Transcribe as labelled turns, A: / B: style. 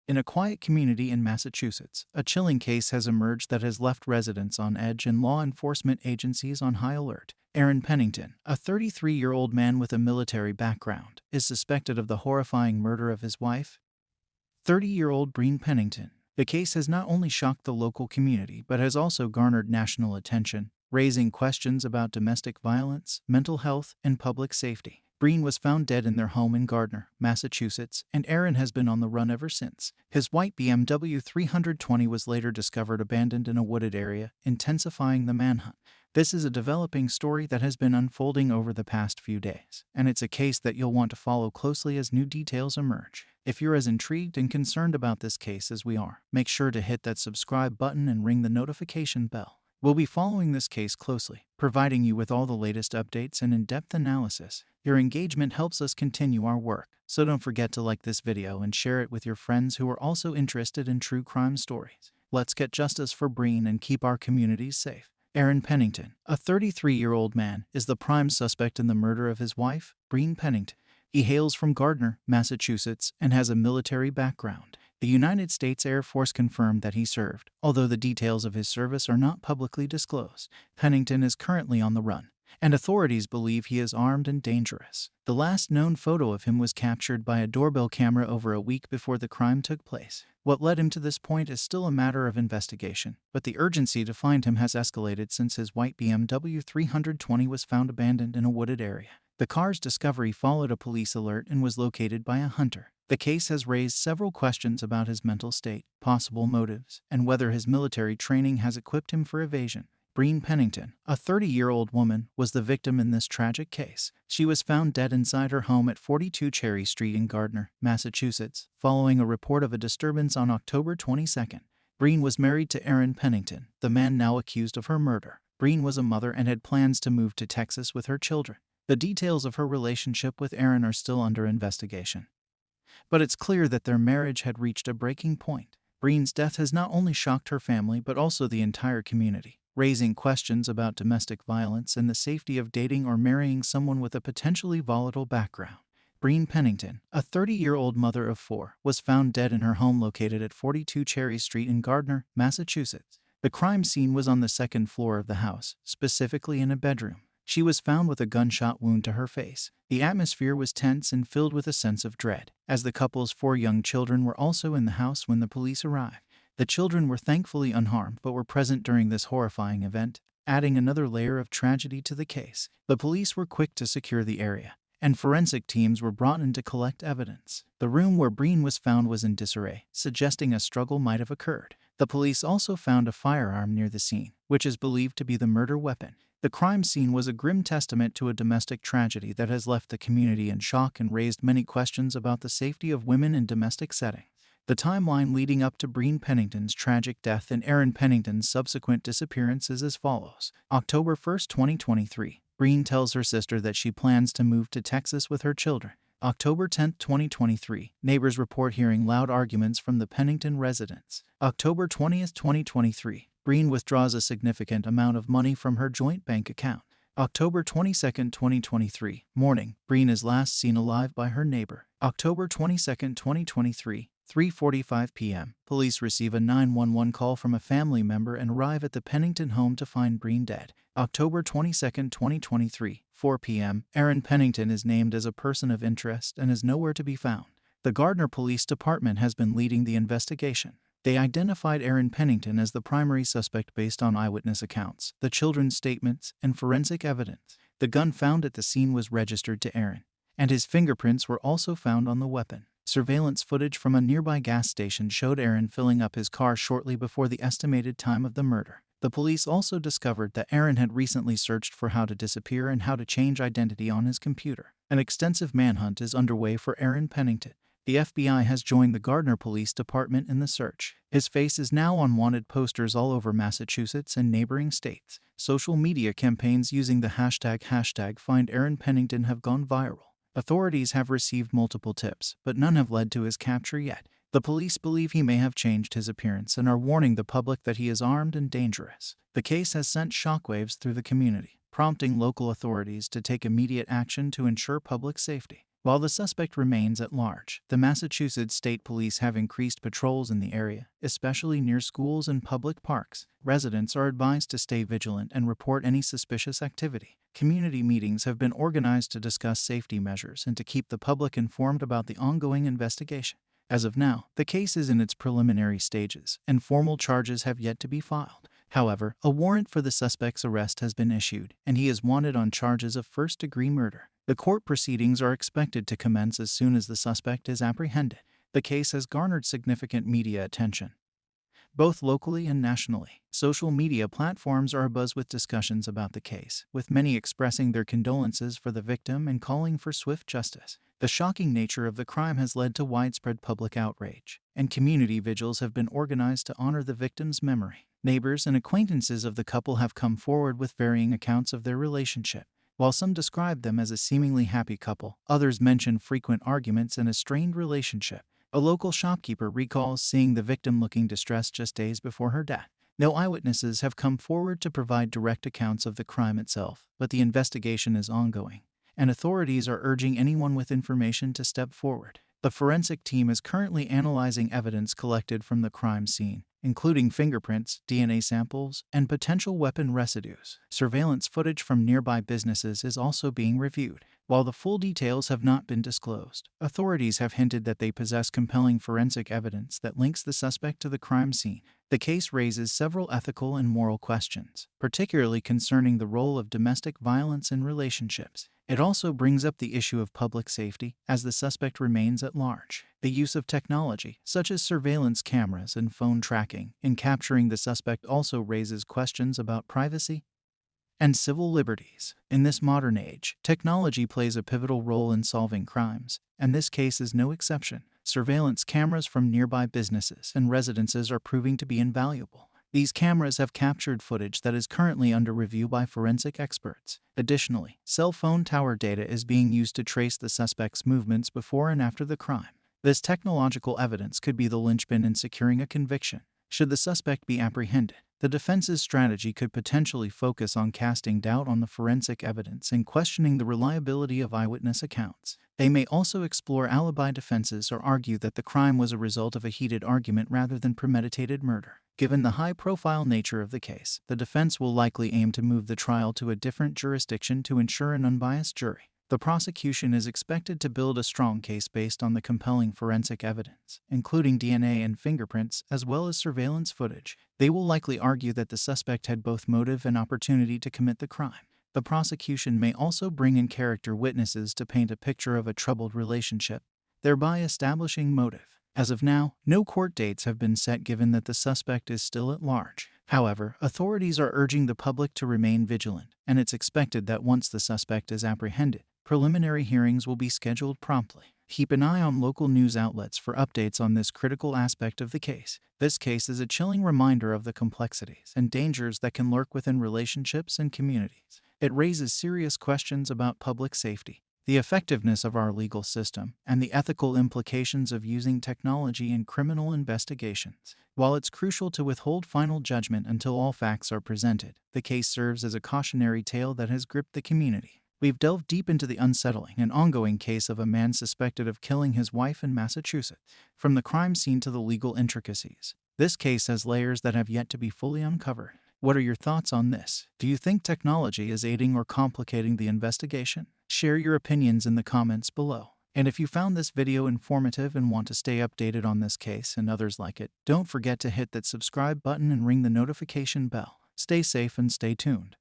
A: In a quiet community in Massachusetts, a chilling case has emerged that has left residents on edge and law enforcement agencies on high alert. Aaron Pennington, a 33-year-old man with a military background, is suspected of the horrifying murder of his wife, 30-year-old Breen Pennington. The case has not only shocked the local community but has also garnered national attention, raising questions about domestic violence, mental health, and public safety. Breen was found dead in their home in Gardner, Massachusetts, and Aaron has been on the run ever since. His white BMW 320 was later discovered abandoned in a wooded area, intensifying the manhunt. This is a developing story that has been unfolding over the past few days, and it's a case that you'll want to follow closely as new details emerge. If you're as intrigued and concerned about this case as we are, make sure to hit that subscribe button and ring the notification bell. We'll be following this case closely, providing you with all the latest updates and in-depth analysis. Your engagement helps us continue our work, so don't forget to like this video and share it with your friends who are also interested in true crime stories. Let's get justice for Breen and keep our communities safe. Aaron Pennington, a 33-year-old man, is the prime suspect in the murder of his wife, Breen Pennington. He hails from Gardner, Massachusetts, and has a military background. The United States Air Force confirmed that he served, although the details of his service are not publicly disclosed. Pennington is currently on the run, and authorities believe he is armed and dangerous. The last known photo of him was captured by a doorbell camera over a week before the crime took place. What led him to this point is still a matter of investigation, but the urgency to find him has escalated since his white BMW 320 was found abandoned in a wooded area. The car's discovery followed a police alert and was located by a hunter. The case has raised several questions about his mental state, possible motives, and whether his military training has equipped him for evasion. Breen Pennington, a 30-year-old woman, was the victim in this tragic case. She was found dead inside her home at 42 Cherry Street in Gardner, Massachusetts, following a report of a disturbance on October 22. Breen was married to Aaron Pennington, the man now accused of her murder. Breen was a mother and had plans to move to Texas with her children. The details of her relationship with Aaron are still under investigation, but it's clear that their marriage had reached a breaking point. Breen's death has not only shocked her family but also the entire community, raising questions about domestic violence and the safety of dating or marrying someone with a potentially volatile background. Breen Pennington, a 30-year-old mother of 4, was found dead in her home located at 42 Cherry Street in Gardner, Massachusetts. The crime scene was on the second floor of the house, specifically in a bedroom. She was found with a gunshot wound to her face. The atmosphere was tense and filled with a sense of dread, as the couple's 4 young children were also in the house when the police arrived. The children were thankfully unharmed but were present during this horrifying event, adding another layer of tragedy to the case. The police were quick to secure the area, and forensic teams were brought in to collect evidence. The room where Breen was found was in disarray, suggesting a struggle might have occurred. The police also found a firearm near the scene, which is believed to be the murder weapon. The crime scene was a grim testament to a domestic tragedy that has left the community in shock and raised many questions about the safety of women in domestic settings. The timeline leading up to Breen Pennington's tragic death and Aaron Pennington's subsequent disappearance is as follows. October 1, 2023. Breen tells her sister that she plans to move to Texas with her children. October 10, 2023. Neighbors report hearing loud arguments from the Pennington residence. October 20, 2023. Breen withdraws a significant amount of money from her joint bank account. October 22, 2023. Morning. Breen is last seen alive by her neighbor. October 22, 2023. 3:45 p.m. Police receive a 911 call from a family member and arrive at the Pennington home to find Breen dead. October 22, 2023. 4 p.m. Aaron Pennington is named as a person of interest and is nowhere to be found. The Gardner Police Department has been leading the investigation. They identified Aaron Pennington as the primary suspect based on eyewitness accounts, the children's statements, and forensic evidence. The gun found at the scene was registered to Aaron, and his fingerprints were also found on the weapon. Surveillance footage from a nearby gas station showed Aaron filling up his car shortly before the estimated time of the murder. The police also discovered that Aaron had recently searched for how to disappear and how to change identity on his computer. An extensive manhunt is underway for Aaron Pennington. The FBI has joined the Gardner Police Department in the search. His face is now on wanted posters all over Massachusetts and neighboring states. Social media campaigns using the hashtag #FindAaronPennington have gone viral. Authorities have received multiple tips, but none have led to his capture yet. The police believe he may have changed his appearance and are warning the public that he is armed and dangerous. The case has sent shockwaves through the community, prompting local authorities to take immediate action to ensure public safety. While the suspect remains at large, the Massachusetts State Police have increased patrols in the area, especially near schools and public parks. Residents are advised to stay vigilant and report any suspicious activity. Community meetings have been organized to discuss safety measures and to keep the public informed about the ongoing investigation. As of now, the case is in its preliminary stages, and formal charges have yet to be filed. However, a warrant for the suspect's arrest has been issued, and he is wanted on charges of first-degree murder. The court proceedings are expected to commence as soon as the suspect is apprehended. The case has garnered significant media attention, both locally and nationally. Social media platforms are abuzz with discussions about the case, with many expressing their condolences for the victim and calling for swift justice. The shocking nature of the crime has led to widespread public outrage, and community vigils have been organized to honor the victim's memory. Neighbors and acquaintances of the couple have come forward with varying accounts of their relationship. While some describe them as a seemingly happy couple, others mention frequent arguments and a strained relationship. A local shopkeeper recalls seeing the victim looking distressed just days before her death. No eyewitnesses have come forward to provide direct accounts of the crime itself, but the investigation is ongoing, and authorities are urging anyone with information to step forward. The forensic team is currently analyzing evidence collected from the crime scene, including fingerprints, DNA samples, and potential weapon residues. Surveillance footage from nearby businesses is also being reviewed. While the full details have not been disclosed, authorities have hinted that they possess compelling forensic evidence that links the suspect to the crime scene. The case raises several ethical and moral questions, particularly concerning the role of domestic violence in relationships. It also brings up the issue of public safety, as the suspect remains at large. The use of technology, such as surveillance cameras and phone tracking, in capturing the suspect also raises questions about privacy and civil liberties. In this modern age, technology plays a pivotal role in solving crimes, and this case is no exception. Surveillance cameras from nearby businesses and residences are proving to be invaluable. These cameras have captured footage that is currently under review by forensic experts. Additionally, cell phone tower data is being used to trace the suspect's movements before and after the crime. This technological evidence could be the linchpin in securing a conviction. Should the suspect be apprehended, the defense's strategy could potentially focus on casting doubt on the forensic evidence and questioning the reliability of eyewitness accounts. They may also explore alibi defenses or argue that the crime was a result of a heated argument rather than premeditated murder. Given the high-profile nature of the case, the defense will likely aim to move the trial to a different jurisdiction to ensure an unbiased jury. The prosecution is expected to build a strong case based on the compelling forensic evidence, including DNA and fingerprints, as well as surveillance footage. They will likely argue that the suspect had both motive and opportunity to commit the crime. The prosecution may also bring in character witnesses to paint a picture of a troubled relationship, thereby establishing motive. As of now, no court dates have been set given that the suspect is still at large. However, authorities are urging the public to remain vigilant, and it's expected that once the suspect is apprehended, preliminary hearings will be scheduled promptly. Keep an eye on local news outlets for updates on this critical aspect of the case. This case is a chilling reminder of the complexities and dangers that can lurk within relationships and communities. It raises serious questions about public safety, the effectiveness of our legal system, and the ethical implications of using technology in criminal investigations. While it's crucial to withhold final judgment until all facts are presented, the case serves as a cautionary tale that has gripped the community. We've delved deep into the unsettling and ongoing case of a man suspected of killing his wife in Massachusetts. From the crime scene to the legal intricacies, this case has layers that have yet to be fully uncovered. What are your thoughts on this? Do you think technology is aiding or complicating the investigation? Share your opinions in the comments below. And if you found this video informative and want to stay updated on this case and others like it, don't forget to hit that subscribe button and ring the notification bell. Stay safe and stay tuned.